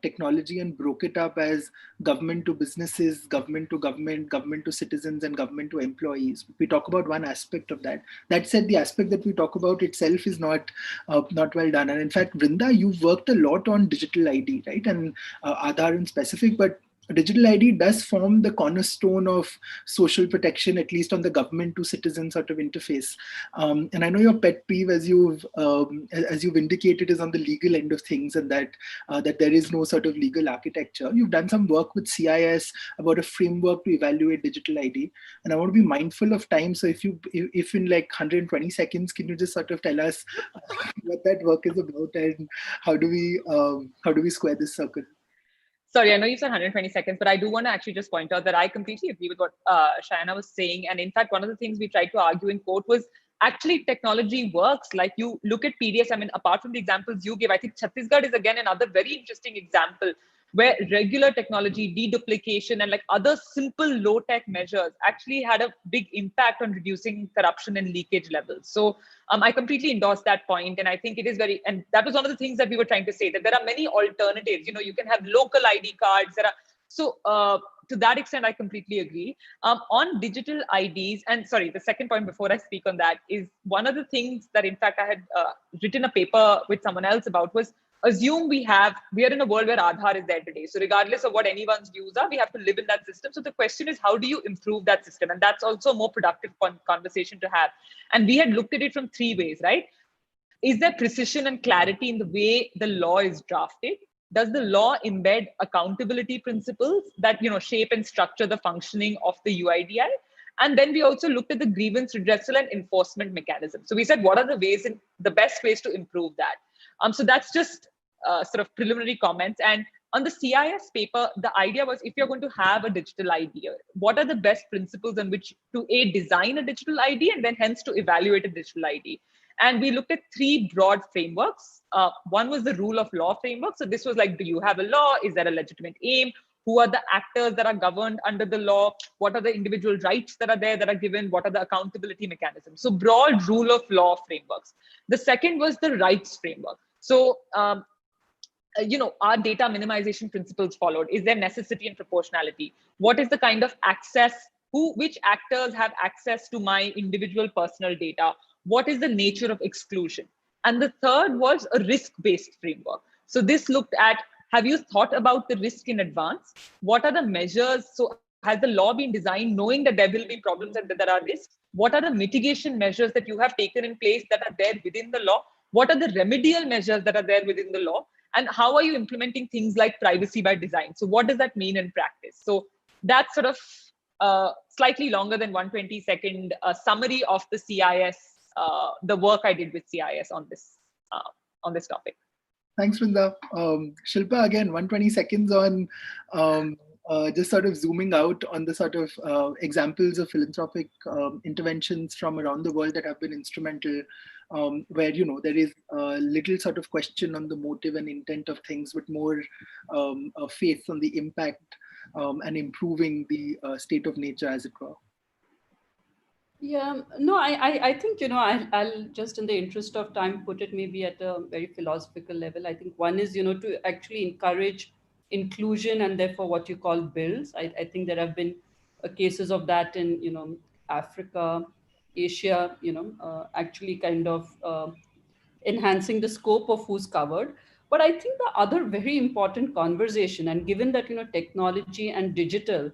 technology and broke it up as government to businesses, government to government, government to citizens, and government to employees. We talk about one aspect of that. That said, the aspect that we talk about itself is not well done. And in fact, Vrinda, you've worked a lot on digital ID, right? And Aadhaar in specific, but digital ID does form the cornerstone of social protection, at least on the government to citizen sort of interface. And I know your pet peeve, as you've indicated, is on the legal end of things, and that there is no sort of legal architecture. You've done some work with CIS about a framework to evaluate digital ID, and I want to be mindful of time. So if in like 120 seconds, can you just sort of tell us what that work is about, and how do we square this circle? Sorry, I know you said 120 seconds, but I do want to actually just point out that I completely agree with what Shrayana was saying. And in fact, one of the things we tried to argue in court was actually technology works. Like you look at PDS, I mean, apart from the examples you give, I think Chhattisgarh is again another very interesting example where regular technology, deduplication, and like other simple low-tech measures actually had a big impact on reducing corruption and leakage levels. So I completely endorse that point. And I think it is very, and that was one of the things that we were trying to say, that there are many alternatives. You know, you can have local ID cards. So to that extent, I completely agree. On digital IDs, and sorry, the second point before I speak on that is one of the things that in fact I had written a paper with someone else about was, assume we are in a world where Aadhaar is there today. So regardless of what anyone's views are, we have to live in that system. So the question is, how do you improve that system? And that's also a more productive conversation to have. And we had looked at it from three ways, right? Is there precision and clarity in the way the law is drafted? Does the law embed accountability principles that, you know, shape and structure the functioning of the UIDI? And then we also looked at the grievance redressal and enforcement mechanism. So we said, what are the best ways to improve that? So that's just sort of preliminary comments. And on the CIS paper, the idea was, if you're going to have a digital ID, what are the best principles on which to design a digital ID and then hence to evaluate a digital ID? And we looked at three broad frameworks. One was the rule of law framework. So this was like, do you have a law? Is there a legitimate aim? Who are the actors that are governed under the law? What are the individual rights that are there that are given? What are the accountability mechanisms? So broad rule of law frameworks. The second was the rights framework. So, you know, are data minimization principles followed? Is there necessity and proportionality? What is the kind of access? Which actors have access to my individual personal data? What is the nature of exclusion? And the third was a risk-based framework. So this looked at, have you thought about the risk in advance? What are the measures? So has the law been designed knowing that there will be problems and that there are risks? What are the mitigation measures that you have taken in place that are there within the law? What are the remedial measures that are there within the law? And how are you implementing things like privacy by design? So what does that mean in practice? So that's sort of slightly longer than 120-second summary of the CIS, the work I did with CIS on this topic. Thanks, Vrinda. Shilpa, again, 120 seconds on just sort of zooming out on the sort of examples of philanthropic interventions from around the world that have been instrumental, where, you know, there is little sort of question on the motive and intent of things, but more faith on the impact and improving the state of nature, as it were. Yeah, no, I think, you know, I'll just, in the interest of time, put it maybe at a very philosophical level. I think one is, you know, to actually encourage inclusion and therefore what you call builds. I think there have been cases of that in, you know, Africa, Asia, you know, actually kind of enhancing the scope of who's covered. But I think the other very important conversation, and given that, you know, technology and digital,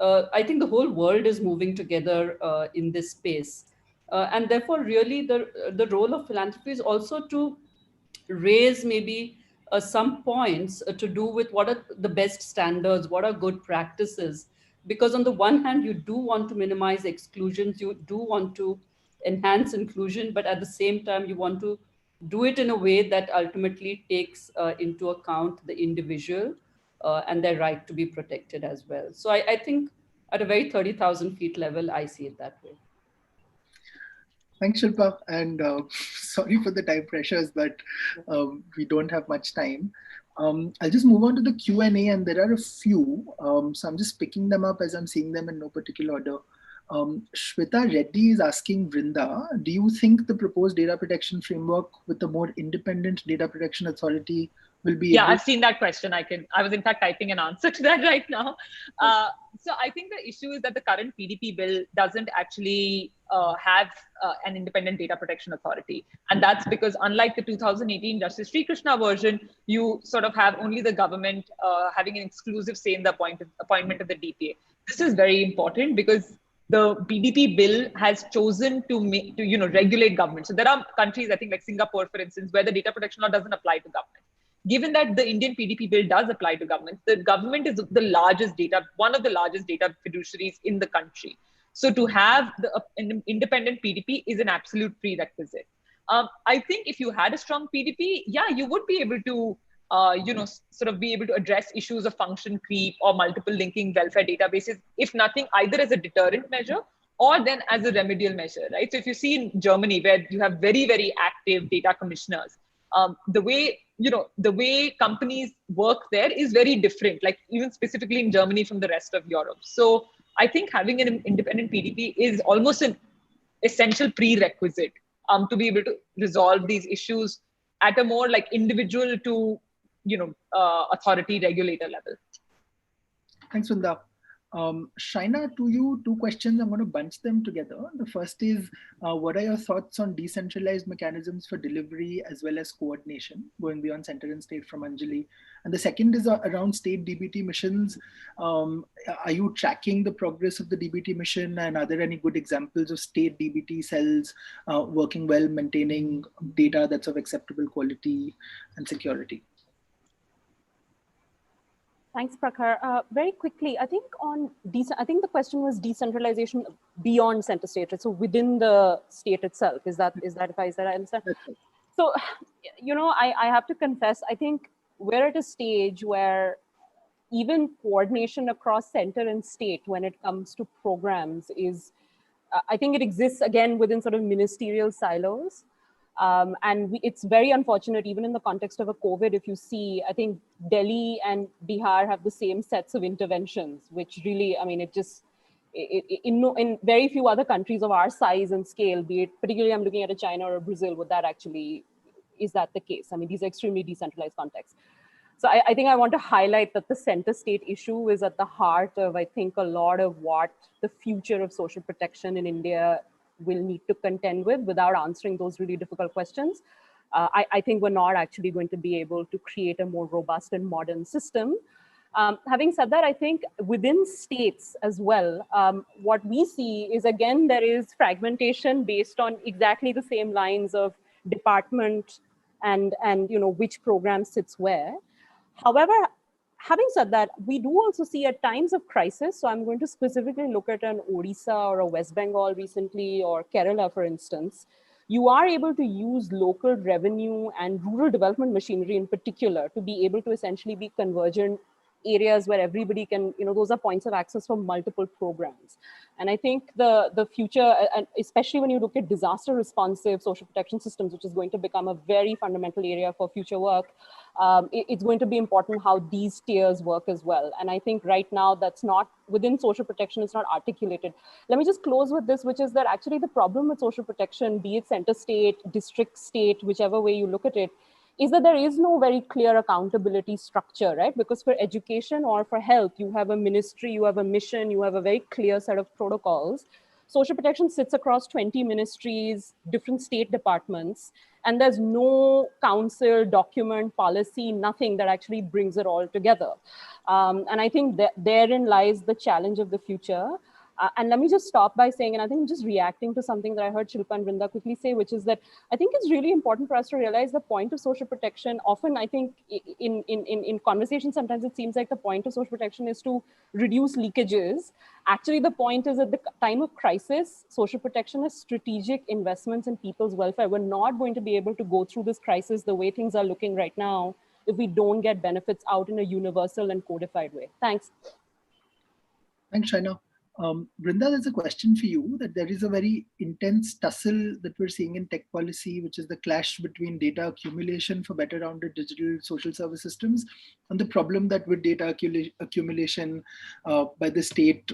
I think the whole world is moving together in this space. And therefore, really, the role of philanthropy is also to raise maybe some points to do with what are the best standards, what are good practices. Because on the one hand, you do want to minimize exclusions, you do want to enhance inclusion, but at the same time, you want to do it in a way that ultimately takes into account the individual and their right to be protected as well. So I think at a very 30,000 feet level, I see it that way. Thanks, Shilpa. And sorry for the time pressures, but we don't have much time. I'll just move on to the Q&A, and there are a few. So I'm just picking them up as I'm seeing them in no particular order. Shweta Reddy is asking Vrinda, do you think the proposed data protection framework with a more independent data protection authority will be I've seen that question. I was in fact typing an answer to that right now. So I think the issue is that the current PDP bill doesn't actually have an independent data protection authority. And that's because unlike the 2018 Justice Sri Krishna version, you sort of have only the government having an exclusive say in the appointment of the DPA. This is very important because the PDP bill has chosen to regulate government. So there are countries, I think like Singapore, for instance, where the data protection law doesn't apply to government. Given that the Indian PDP bill does apply to government, the government is one of the largest data fiduciaries in the country. So to have an independent PDP is an absolute prerequisite. I think if you had a strong PDP, you would be able to, sort of be able to address issues of function creep or multiple linking welfare databases, if nothing, either as a deterrent measure or then as a remedial measure, right? So if you see in Germany, where you have very, very active data commissioners, the way companies work there is very different, like even specifically in Germany from the rest of Europe. So I think having an independent PDP is almost an essential prerequisite to be able to resolve these issues at a more like individual to, authority regulator level. Thanks, Vrinda. Shrayana, to you, two questions. I'm going to bunch them together. The first is, what are your thoughts on decentralized mechanisms for delivery as well as coordination, going beyond center and state, from Anjali? And the second is around state DBT missions. Are you tracking the progress of the DBT mission, and are there any good examples of state DBT cells working well, maintaining data that's of acceptable quality and security? Thanks, Prakhar. Very quickly, I think the question was decentralization beyond center state, right? So within the state itself. Is that I understand? So, I have to confess, I think we're at a stage where even coordination across center and state when it comes to programs is, I think it exists again within sort of ministerial silos. And it's very unfortunate, even in the context of a COVID, if you see, I think Delhi and Bihar have the same sets of interventions, which really, I mean, in very few other countries of our size and scale, be it, particularly I'm looking at a China or a Brazil, is that the case? I mean, these are extremely decentralized contexts. So I think I want to highlight that the center state issue is at the heart of, I think, a lot of what the future of social protection in India will need to contend with without answering those really difficult questions. I think we're not actually going to be able to create a more robust and modern system. Having said that, I think within states as well, what we see is, again, there is fragmentation based on exactly the same lines of department and which program sits where. However, having said that, we do also see at times of crisis. So I'm going to specifically look at an Odisha or a West Bengal recently, or Kerala, for instance. You are able to use local revenue and rural development machinery in particular to be able to essentially be convergent areas where everybody can, those are points of access for multiple programs. And I think the future, and especially when you look at disaster responsive social protection systems, which is going to become a very fundamental area for future work, it's going to be important how these tiers work as well. And I think right now that's not within social protection, it's not articulated. Let me just close with this, which is that actually the problem with social protection, be it center state, district state, whichever way you look at it, is that there is no very clear accountability structure, right? Because for education or for health, you have a ministry, you have a mission, you have a very clear set of protocols. Social protection sits across 20 ministries, different state departments, and there's no council, document, policy, nothing that actually brings it all together. And I think that therein lies the challenge of the future. And let me just stop by saying, and I think I'm just reacting to something that I heard Shilpa and Vrinda quickly say, which is that I think it's really important for us to realize the point of social protection. Often, I think in conversations, sometimes it seems like the point of social protection is to reduce leakages. Actually, the point is at the time of crisis, social protection is strategic investments in people's welfare. We're not going to be able to go through this crisis the way things are looking right now if we don't get benefits out in a universal and codified way. Thanks. Thanks, Shrayana. Vrinda, there's a question for you, that there is a very intense tussle that we're seeing in tech policy, which is the clash between data accumulation for better rounded digital social service systems and the problem that with data accumulation by the state,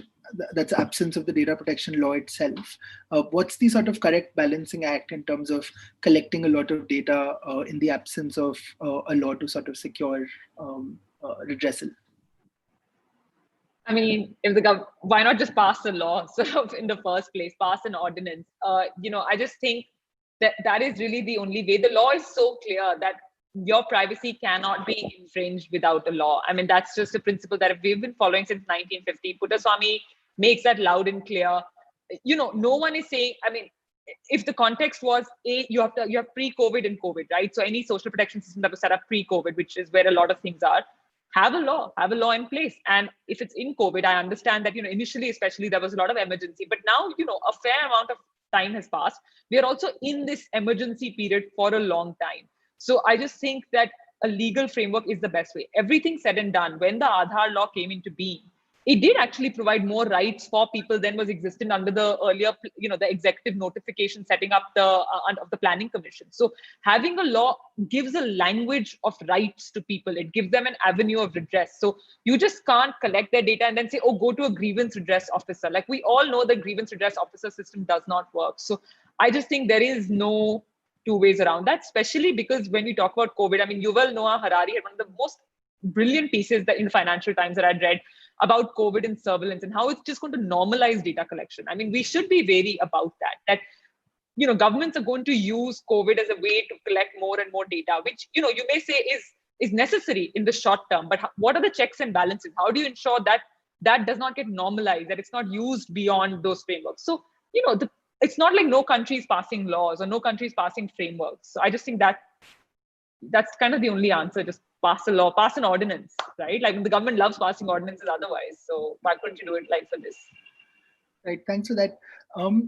that's absence of the data protection law itself. What's the sort of correct balancing act in terms of collecting a lot of data in the absence of a law to sort of secure redressal? I mean, why not just pass the law sort of in the first place, pass an ordinance? I just think that is really the only way. The law is so clear that your privacy cannot be infringed without a law. I mean, that's just a principle that we've been following since 1950. Puttaswamy makes that loud and clear. No one is saying, I mean, if the context was you have pre-COVID and COVID, right? So any social protection system that was set up pre-COVID, which is where a lot of things are, have a law in place. And if it's in COVID, I understand that, initially, especially, there was a lot of emergency, but now, a fair amount of time has passed. We are also in this emergency period for a long time. So I just think that a legal framework is the best way. Everything said and done, when the Aadhaar law came into being, it did actually provide more rights for people than was existent under the earlier, the executive notification setting up of the planning commission. So having a law gives a language of rights to people. It gives them an avenue of redress. So you just can't collect their data and then say, oh, go to a grievance redress officer. Like we all know the grievance redress officer system does not work. So I just think there is no two ways around that, especially because when we talk about COVID, I mean, Yuval Noah Harari had one of the most brilliant pieces that in the Financial Times that I'd read about COVID and surveillance and how it's just going to normalize data collection. I mean, we should be wary about that governments are going to use COVID as a way to collect more and more data, which, you may say is necessary in the short term. But what are the checks and balances? How do you ensure that that does not get normalized, that it's not used beyond those frameworks? So, it's not like no country is passing laws or no country is passing frameworks. So I just think that's kind of the only answer. Just pass a law, pass an ordinance, right? Like the government loves passing ordinances otherwise. So why couldn't you do it like for this? Right, thanks for that.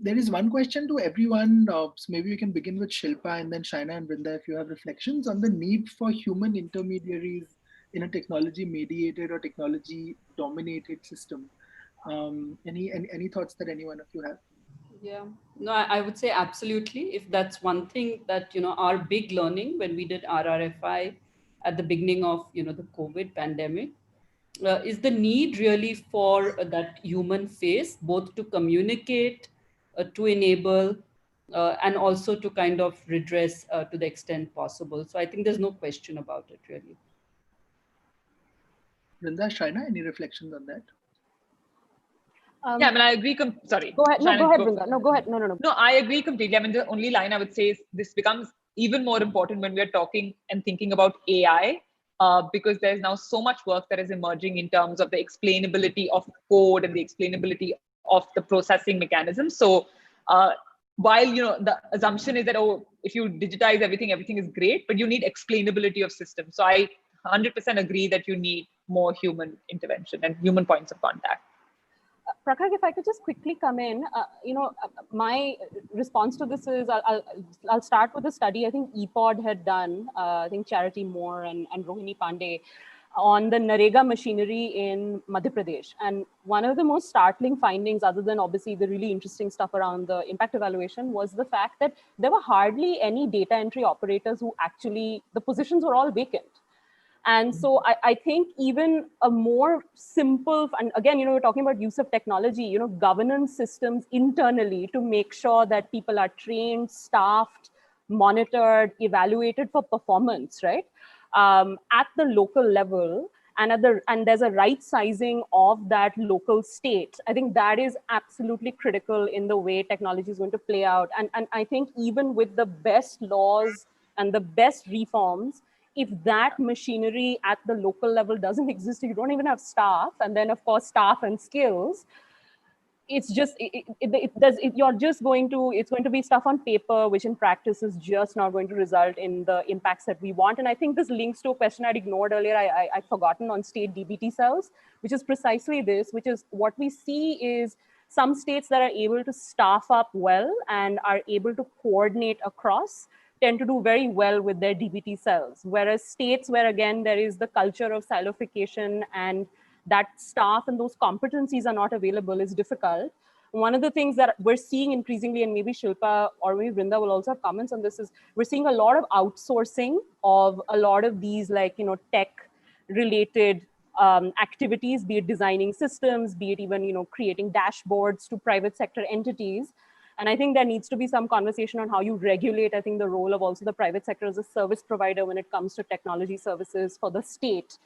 There is one question to everyone. So maybe we can begin with Shilpa and then Shrayana and Vrinda if you have reflections on the need for human intermediaries in a technology mediated or technology dominated system. Any thoughts that any one of you have? Yeah, no, I would say absolutely. If that's one thing that, our big learning when we did RRFI at the beginning of, the COVID pandemic, is the need really for that human face, both to communicate, to enable, and also to kind of redress to the extent possible. So I think there's no question about it, really. Vrinda, Shrayana, any reflections on that? Yeah, I mean, I agree. Sorry. Go ahead. Shrayana, No, go ahead, Vrinda. No, go ahead. No. No, I agree completely. I mean, the only line I would say is this becomes even more important when we're talking and thinking about AI, because there's now so much work that is emerging in terms of the explainability of code and the explainability of the processing mechanism. So while, the assumption is that, oh, if you digitize everything, everything is great, but you need explainability of systems. So I 100% agree that you need more human intervention and human points of contact. Prakhar, if I could just quickly come in, my response to this is I'll start with a study I think EPOD had done, I think Charity Moore and Rohini Pandey, on the Narega machinery in Madhya Pradesh. And one of the most startling findings, other than obviously the really interesting stuff around the impact evaluation, was the fact that there were hardly any data entry operators who actually, the positions were all vacant. And so I think even a more simple, and again, we're talking about use of technology, governance systems internally to make sure that people are trained, staffed, monitored, evaluated for performance, right? At the local level, and there's a right sizing of that local state. I think that is absolutely critical in the way technology is going to play out. And I think even with the best laws and the best reforms, if that machinery at the local level doesn't exist, you don't even have staff, and then of course staff and skills, it's just it's going to be stuff on paper, which in practice is just not going to result in the impacts that we want. And I think this links to a question I'd ignored earlier. I'd forgotten on state DBT cells, which is precisely this, which is what we see is some states that are able to staff up well and are able to coordinate across tend to do very well with their DBT cells. Whereas states where, again, there is the culture of silofication and that staff and those competencies are not available is difficult. One of the things that we're seeing increasingly, and maybe Shilpa or maybe Vrinda will also have comments on this, is we're seeing a lot of outsourcing of a lot of these tech related activities, be it designing systems, be it even creating dashboards to private sector entities. And I think there needs to be some conversation on how you regulate, I think, the role of also the private sector as a service provider when it comes to technology services for the state,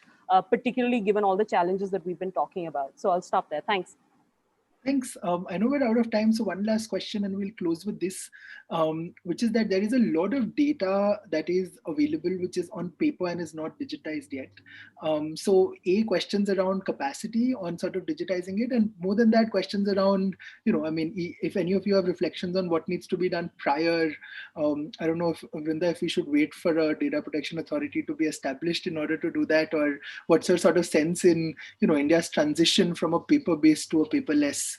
particularly given all the challenges that we've been talking about. So I'll stop there. Thanks. Thanks. I know we're out of time, so one last question and we'll close with this, which is that there is a lot of data that is available, which is on paper and is not digitized yet. So questions around capacity on sort of digitizing it, and more than that, questions around, if any of you have reflections on what needs to be done prior. I don't know if, Vrinda, if we should wait for a data protection authority to be established in order to do that, or what's your sort of sense in, India's transition from a paper-based to a paperless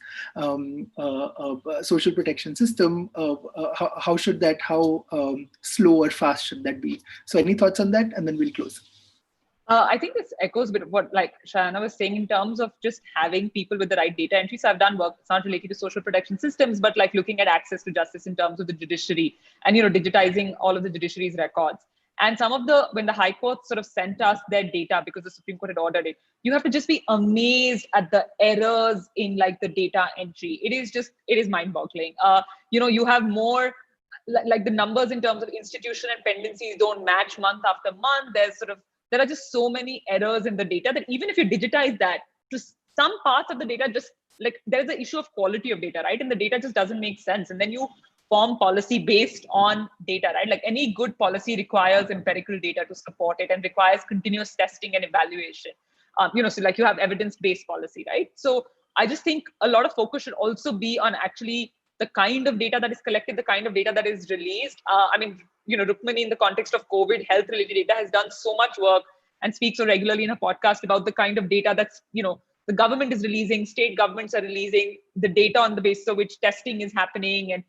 social protection system? How slow or fast should that be? So any thoughts on that, and then we'll close. I think this echoes a bit of what Shrayana was saying in terms of just having people with the right data entry. So I've done work, it's not related to social protection systems, but looking at access to justice in terms of the judiciary and, digitizing all of the judiciary's records. And when the High Court sort of sent us their data because the Supreme Court had ordered it, you have to just be amazed at the errors in the data entry. It is mind-boggling. You have more the numbers in terms of institution and pendencies don't match month after month. There are just so many errors in the data that even if you digitize that, to some parts of the data, just there's the issue of quality of data, right? And the data just doesn't make sense. And then you form policy based on data, right? Any good policy requires empirical data to support it and requires continuous testing and evaluation. So you have evidence-based policy, right? So I just think a lot of focus should also be on actually the kind of data that is collected, the kind of data that is released. Rukmini, in the context of COVID, health-related data, has done so much work and speaks so regularly in a podcast about the kind of data that's, the government is releasing, state governments are releasing, the data on the basis of which testing is happening. And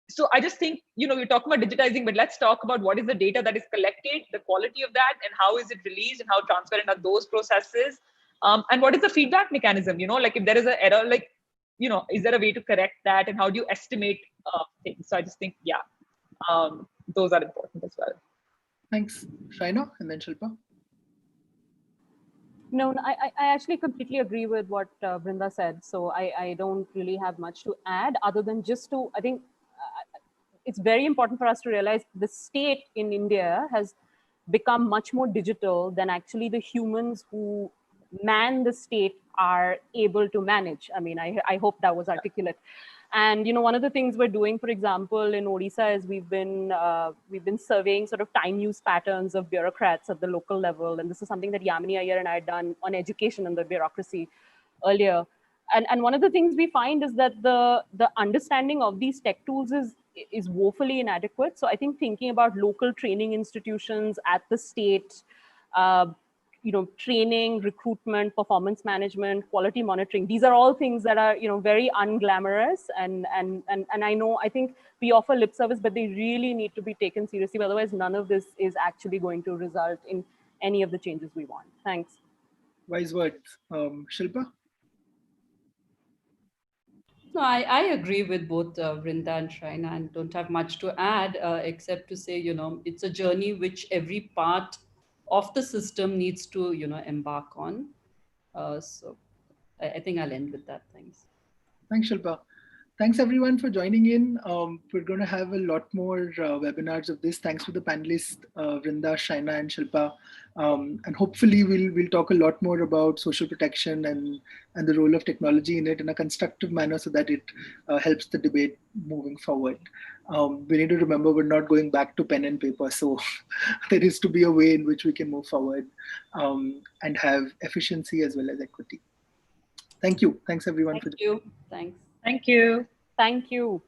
so I just think, we're talking about digitizing, but let's talk about what is the data that is collected, the quality of that, and how is it released, and how transparent are those processes, and what is the feedback mechanism? If there is an error, is there a way to correct that, and how do you estimate things? So I just think, those are important as well. Thanks, Shrayana, and then Shilpa. No, I actually completely agree with what Vrinda said. So I don't really have much to add other than I think it's very important for us to realize the state in India has become much more digital than actually the humans who man the state are able to manage. I hope that was articulate. And one of the things we're doing, for example, in Odisha is we've been surveying sort of time use patterns of bureaucrats at the local level, and this is something that Yamini Iyer and I had done on education and the bureaucracy earlier. and one of the things we find is that the understanding of these tech tools is woefully inadequate. So I think thinking about local training institutions at the state, training, recruitment, performance management, quality monitoring, these are all things that are very unglamorous, and I think we offer lip service, but they really need to be taken seriously. Otherwise, none of this is actually going to result in any of the changes we want. Thanks. Wise words. Shilpa? No, I agree with both Vrinda and Shrayana, and don't have much to add except to say, it's a journey which every part of the system needs to, embark on. So I think I'll end with that. Thanks. Thanks, Shilpa. Thanks everyone for joining in. We're going to have a lot more webinars of this. Thanks to the panelists, Vrinda, Shrayana, and Shilpa. And hopefully we'll talk a lot more about social protection and the role of technology in it in a constructive manner so that it helps the debate moving forward. We need to remember we're not going back to pen and paper. So there is to be a way in which we can move forward and have efficiency as well as equity. Thank you. Thanks everyone for joining. Thank you. Thanks. Thank you. Thank you.